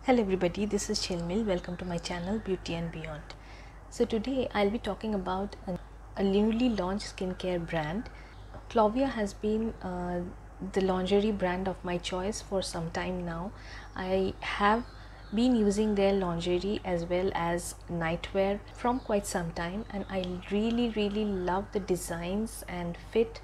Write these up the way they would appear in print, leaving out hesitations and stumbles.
Hello everybody, this is Chilmil. Welcome to my channel Beauty and Beyond. So today I'll be talking about a newly launched skincare brand. Clovia has been the lingerie brand of my choice for some time now. I have been using their lingerie as well as nightwear from quite some time, and I really love the designs and fit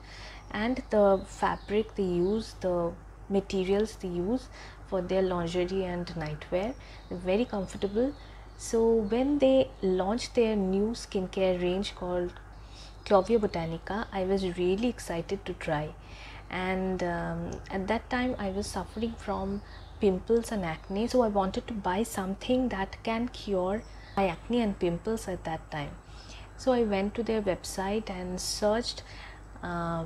and the fabric they use, the materials they use for their lingerie and nightwear. They're very comfortable. So when they launched their new skincare range called Clovia Botanica, I was really excited to try. And at that time I was suffering from pimples and acne, so I wanted to buy something that can cure my acne and pimples at that time. So I went to their website and searched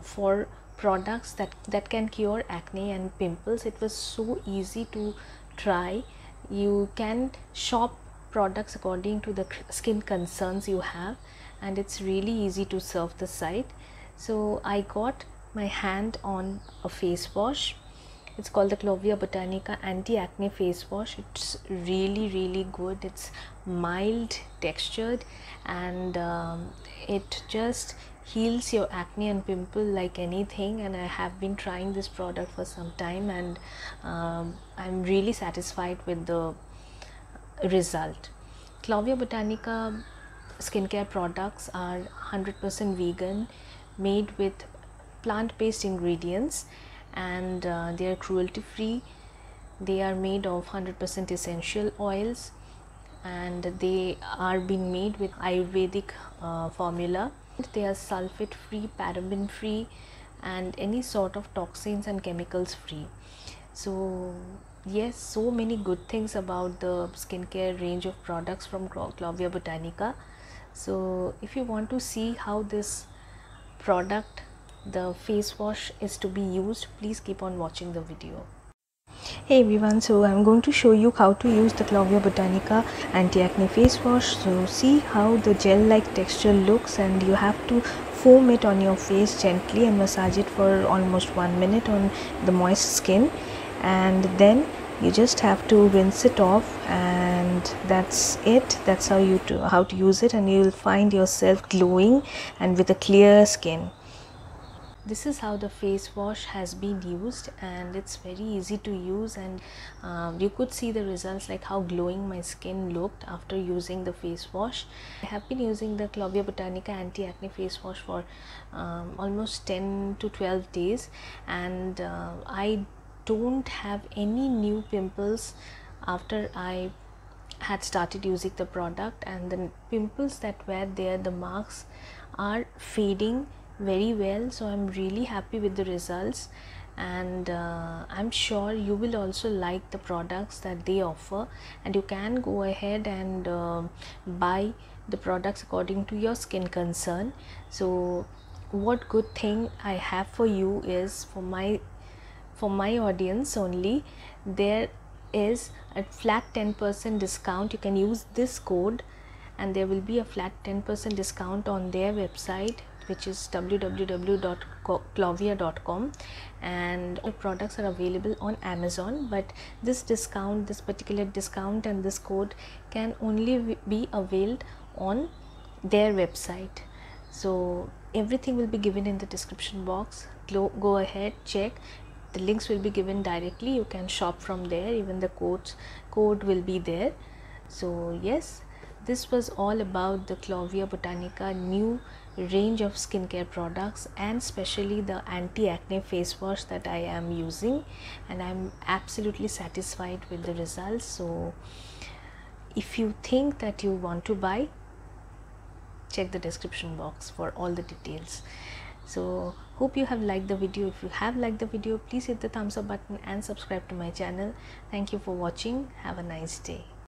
for products that can cure acne and pimples. It was so easy to try. You can shop products according to the skin concerns you have, and it's really easy to surf the site. So I got my hand on a face wash. It's called the Clovia Botanica anti-acne face wash. It's really good. It's mild textured, and it just heals your acne and pimple like anything. And I have been trying this product for some time, and I'm really satisfied with the result. Clovia Botanica skincare products are 100% vegan, made with plant-based ingredients, and they are cruelty free. They are made of 100% essential oils, and they are being made with Ayurvedic formula. They are sulfate free, paraben free, and any sort of toxins and chemicals free. So yes, so many good things about the skincare range of products from Clovia Botanica. So if you want to see how this product, the face wash, is to be used, please keep on watching the video. Hey everyone, so I'm going to show you how to use the Clovia Botanica anti-acne face wash. So see how the gel like texture looks, and you have to foam it on your face gently and massage it for almost 1 minute on the moist skin, and then you just have to rinse it off, and that's it. That's how to use it, and you will find yourself glowing and with a clear skin. This is how the face wash has been used, and it's very easy to use, and you could see the results, like how glowing my skin looked after using the face wash. I have been using the Clovia Botanica anti-acne face wash for almost 10 to 12 days, and I don't have any new pimples after I had started using the product, and the pimples that were there, the marks, are fading very well. So I'm really happy with the results, and I'm sure you will also like the products that they offer, and you can go ahead and buy the products according to your skin concern. So what good thing I have for you is, for my audience only, there is a flat 10% discount. You can use this code, and there will be a flat 10% discount on their website, which is www.clovia.com, and all products are available on Amazon. But this particular discount and this code can only be availed on their website. So everything will be given in the description box. Go ahead, check. The links will be given directly. You can shop from there. Even the code will be there. So yes, this was all about the Clovia Botanica new range of skincare products, and especially the anti-acne face wash that I am using, and I'm absolutely satisfied with the results. So if you think that you want to buy, check the description box for all the details. So hope you have liked the video. If you have liked the video, please hit the thumbs up button and subscribe to my channel. Thank you for watching. Have a nice day.